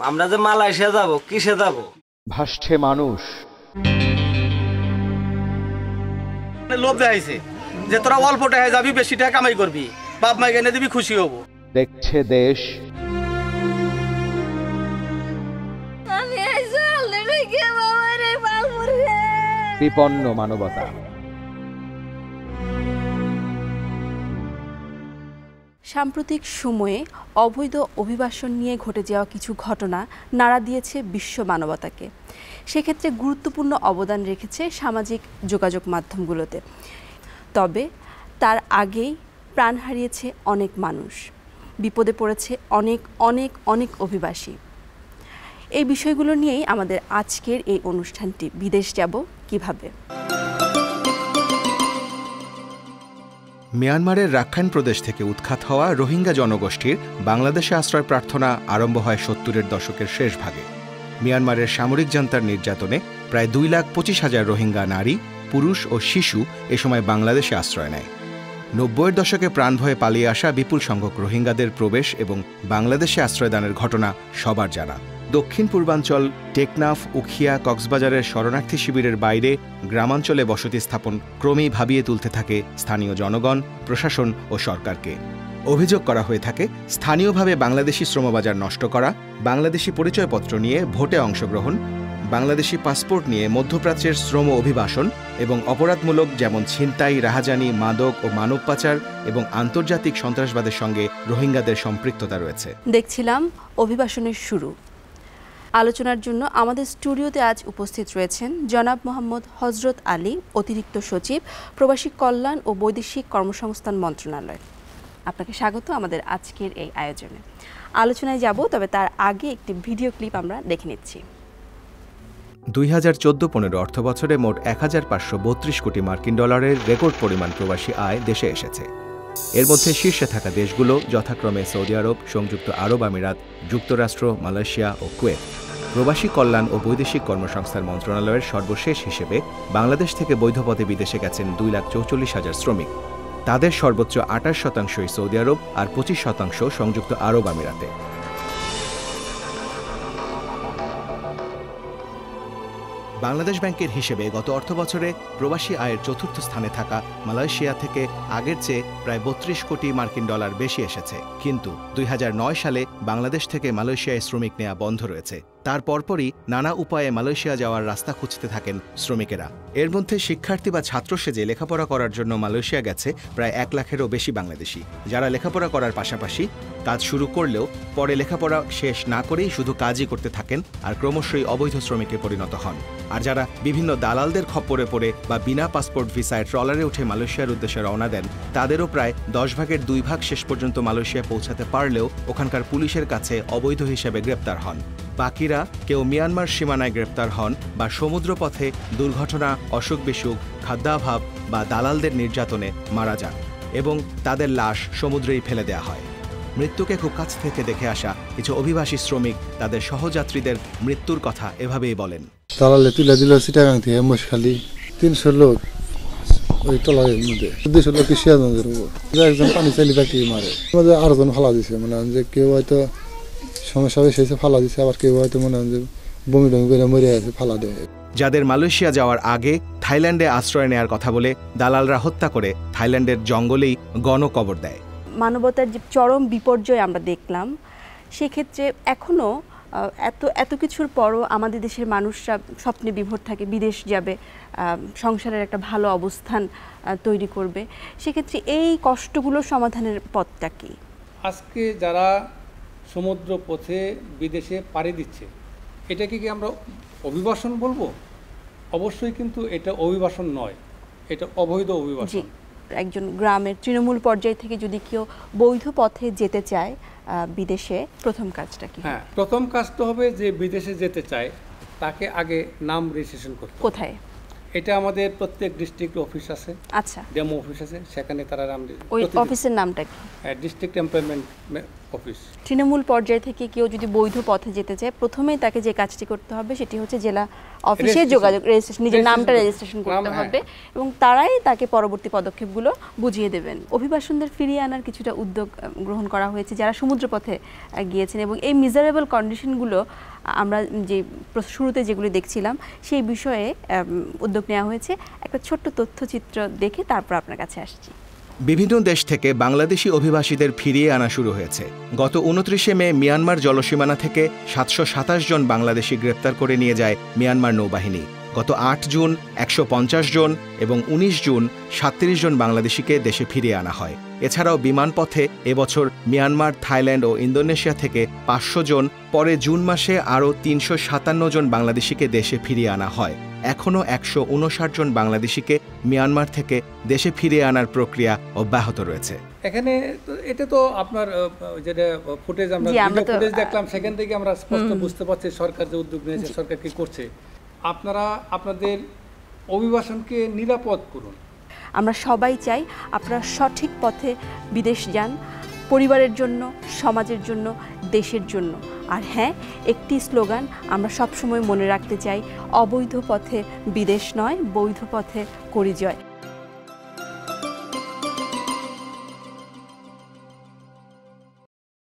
আমরা যে মালয়েশিয়া যাব, কিসে যাব? ভাসছে মানুষ। লোভ দেখাইছে যে তোরা অল্প টাকায় যাবি, বেশি টাকা কামাই করবি, বাপ মাই এনে দিবি, খুশি হব। দেখছে দেশ, বিপন্ন মানবতা। সাম্প্রতিক সময়ে অবৈধ অভিবাসন নিয়ে ঘটে যাওয়া কিছু ঘটনা নাড়া দিয়েছে বিশ্ব মানবতাকে। সেক্ষেত্রে গুরুত্বপূর্ণ অবদান রেখেছে সামাজিক যোগাযোগ মাধ্যমগুলোতে। তবে তার আগেই প্রাণ হারিয়েছে অনেক মানুষ, বিপদে পড়েছে অনেক অনেক অনেক অভিবাসী। এই বিষয়গুলো নিয়েই আমাদের আজকের এই অনুষ্ঠানটি, বিদেশ যাব কিভাবে। মিয়ানমারের রাখাইন প্রদেশ থেকে উৎখাত হওয়া রোহিঙ্গা জনগোষ্ঠীর বাংলাদেশে আশ্রয় প্রার্থনা আরম্ভ হয় ৭০-এর দশকের শেষ ভাগে। মিয়ানমারের সামরিক জান্তার নির্যাতনে প্রায় ২,২৫,০০০ রোহিঙ্গা নারী, পুরুষ ও শিশু এ সময় বাংলাদেশে আশ্রয় নেয়। ৯০-এর দশকে প্রাণ ভয়ে পালিয়ে আসা বিপুল সংখ্যক রোহিঙ্গাদের প্রবেশ এবং বাংলাদেশে আশ্রয়দানের ঘটনা সবার জানা। দক্ষিণ পূর্বাঞ্চল, টেকনাফ, উখিয়া, কক্সবাজারের শরণার্থী শিবিরের বাইরে গ্রামাঞ্চলে বসতি স্থাপন ক্রমেই ভাবিয়ে তুলতে থাকে স্থানীয় জনগণ, প্রশাসন ও সরকারকে। অভিযোগ করা হয়ে থাকে স্থানীয়ভাবে বাংলাদেশি শ্রমবাজার নষ্ট করা, বাংলাদেশি পরিচয়পত্র নিয়ে ভোটে অংশগ্রহণ, বাংলাদেশি পাসপোর্ট নিয়ে মধ্যপ্রাচ্যের শ্রম অভিবাসন এবং অপরাধমূলক যেমন ছিনতাই, রাহাজানি, মাদক ও মানব পাচার এবং আন্তর্জাতিক সন্ত্রাসবাদের সঙ্গে রোহিঙ্গাদের সম্পৃক্ততা রয়েছে। দেখছিলাম অভিবাসনের শুরু। আলোচনার জন্য আমাদের স্টুডিওতে আজ উপস্থিত রয়েছেন জনাব মোহাম্মদ হজরত আলী, অতিরিক্ত সচিব, প্রবাসী কল্যাণ ও বৈদেশিক কর্মসংস্থান মন্ত্রণালয়। আপনাকে স্বাগত আমাদের আজকের এই আয়োজনে। আলোচনায় যাব, তবে তার আগে একটি ভিডিও ক্লিপ আমরা দেখে নিচ্ছি। ২০১৪-১৫ অর্থবছরে মোট ১,৫৩২ কোটি মার্কিন ডলারের রেকর্ড পরিমাণ প্রবাসী আয় দেশে এসেছে। এর মধ্যে শীর্ষে থাকা দেশগুলো যথাক্রমে সৌদি আরব, সংযুক্ত আরব আমিরাত, যুক্তরাষ্ট্র, মালয়েশিয়া ও কুয়েত। প্রবাসী কল্যাণ ও বৈদেশিক কর্মসংস্থান মন্ত্রণালয়ের সর্বশেষ হিসেবে বাংলাদেশ থেকে বৈধ পথে বিদেশে গেছেন ২,৪৪,০০০ শ্রমিক। তাদের সর্বোচ্চ ২৮% সৌদি আরব আর ২৫% সংযুক্ত আরব আমিরাতে। বাংলাদেশ ব্যাংকের হিসেবে গত অর্থবছরে প্রবাসী আয়ের চতুর্থ স্থানে থাকা মালয়েশিয়া থেকে আগের চেয়ে প্রায় ৩২ কোটি মার্কিন ডলার বেশি এসেছে। কিন্তু ২০০৯ সালে বাংলাদেশ থেকে মালয়েশিয়ায় শ্রমিক নেওয়া বন্ধ রয়েছে। তার পরপরই নানা উপায়ে মালয়েশিয়া যাওয়ার রাস্তা খুঁজতে থাকেন শ্রমিকেরা। এর মধ্যে শিক্ষার্থী বা ছাত্র সেজে লেখাপড়া করার জন্য মালয়েশিয়া গেছে প্রায় ১ লাখেরও বেশি বাংলাদেশি, যারা লেখাপড়া করার পাশাপাশি কাজ শুরু করলেও পরে লেখাপড়া শেষ না করেই শুধু কাজই করতে থাকেন আর ক্রমশই অবৈধ শ্রমিকে পরিণত হন। আর যারা বিভিন্ন দালালদের খপ্পরে পড়ে বা বিনা পাসপোর্ট ভিসায় ট্রলারে উঠে মালয়েশিয়ার উদ্দেশ্যে রওনা দেন, তাদেরও প্রায় ১০ ভাগের ২ ভাগ শেষ পর্যন্ত মালয়েশিয়া পৌঁছাতে পারলেও ওখানকার পুলিশের কাছে অবৈধ হিসেবে গ্রেপ্তার হন। বাকিরা কেউ মিয়ানমার সীমানায় গ্রেপ্তার হন বা সমুদ্রপথে দুর্ঘটনা, অসুখ বিসুখ, খাদ্যাভাব বা দালালদের নির্যাতনে মারা যান এবং তাদের লাশ সমুদ্রেই ফেলে দেয়া হয়। মৃত্যুকে খুব কাছ থেকে দেখে আসা কিছু অভিবাসী শ্রমিক তাদের সহযাত্রীদের মৃত্যুর কথা এভাবেই বলেন। দালালে তুলে দিল চিটাগাং থেকে মহেশখালী, ৩০০ লোক ওই টলারের মধ্যে, ২০০ লোক সিরাজগঞ্জের উপর। একজন পানি চাইলে তাকে মারে, আরেকজন ফালা দিছে। মনে হয় যে কেউ হয়তো সমস্যা হয়েছে ফালা দিছে, আবার কেউ হয়তো মনে হয় যে বমি টমি করে মরে আছে, ফালা দেয়। যাদের মালয়েশিয়া যাওয়ার আগে থাইল্যান্ডে আশ্রয় নেয়ার কথা বলে দালালরা হত্যা করে থাইল্যান্ডের জঙ্গলেই গণকবর দেয়। মানবতার যে চরম বিপর্যয় আমরা দেখলাম, সেক্ষেত্রে এখনও এত কিছুর পরও আমাদের দেশের মানুষরা স্বপ্নে বিভোর থাকে, বিদেশ যাবে, সংসারের একটা ভালো অবস্থান তৈরি করবে। সেক্ষেত্রে এই কষ্টগুলোর সমাধানের পথটা কি? আজকে যারা সমুদ্র পথে বিদেশে পাড়ি দিচ্ছে, এটাকে কি আমরা অভিবাসন বলবো? অবশ্যই কিন্তু এটা অভিবাসন নয়, এটা অবৈধ অভিবাসন। একজন গ্রামের তৃণমূল পর্যায় থেকে যদি কেউ বৈধ পথে যেতে চায় বিদেশে, প্রথম কাজটা কি? হ্যাঁ, প্রথম কাজটা হবে যে বিদেশে যেতে চায় তাকে আগে নাম রেজিস্ট্রেশন করতে। কোথায়? এটা আমাদের প্রত্যেক ডিস্ট্রিক্ট অফিস আছে, আচ্ছা, ডেমো অফিস আছে, সেখানে তারা নাম। ওই অফিসের নামটা কি? District employment office. তৃণমূল পর্যায় থেকে কেউ যদি বৈধ পথে যেতে চায় প্রথমেই তাকে যে কাজটি করতে হবে সেটি হচ্ছে জেলা অফিসে যোগাযোগ, রেজিস্ট্রেশন, নিজের নামটা রেজিস্ট্রেশন করতে হবে এবং তারাই তাকে পরবর্তী পদক্ষেপগুলো বুঝিয়ে দেবেন। অভিবাসনদের ফিরিয়ে আনার কিছুটা উদ্যোগ গ্রহণ করা হয়েছে যারা সমুদ্রপথে গিয়েছেন এবং এই মিজারেবল কন্ডিশনগুলো আমরা যে শুরুতে যেগুলি দেখছিলাম সেই বিষয়ে উদ্যোগ নেওয়া হয়েছে। একটা ছোট্ট তথ্যচিত্র দেখে তারপর আপনার কাছে আসছি। বিভিন্ন দেশ থেকে বাংলাদেশি অভিবাসীদের ফিরিয়ে আনা শুরু হয়েছে। গত 29শে মে মিয়ানমার জলসীমানা থেকে 727 জন বাংলাদেশি গ্রেপ্তার করে নিয়ে যায় মিয়ানমার নৌবাহিনী। গত 8 জুন 150 জন এবং 19 জুন 37 জন বাংলাদেশিকে দেশে ফিরিয়ে আনা হয়। এছাড়াও বিমানপথে এবছর মিয়ানমার, থাইল্যান্ড ও ইন্দোনেশিয়া থেকে 500 জন, পরে জুন মাসে আরও 357 জন বাংলাদেশিকে দেশে ফিরিয়ে আনা হয়। এখনও 159 জন বাংলাদেশিকে মিয়ানমার থেকে দেশে ফিরিয়ে আনার প্রক্রিয়া অব্যাহত রয়েছে। এখানে এটা তো আপনার যেটা ফুটেজ আমরা ফুটেজ দেখলাম সেখান থেকে আমরা স্পষ্ট বুঝতে পারছি সরকার যে উদ্যোগ নিয়েছে, সরকার কি করছে। আপনারা আপনাদের অভিবাসনকে নিরাপদ করুন। আমরা সবাই চাই আপনারা সঠিক পথে বিদেশ যান, পরিবারের জন্য, সমাজের জন্য, দেশের জন্য। আর হ্যাঁ, একটি স্লোগান আমরা সবসময় মনে রাখতে চাই, অবৈধ পথে বিদেশ নয়, বৈধ পথে করি জয়।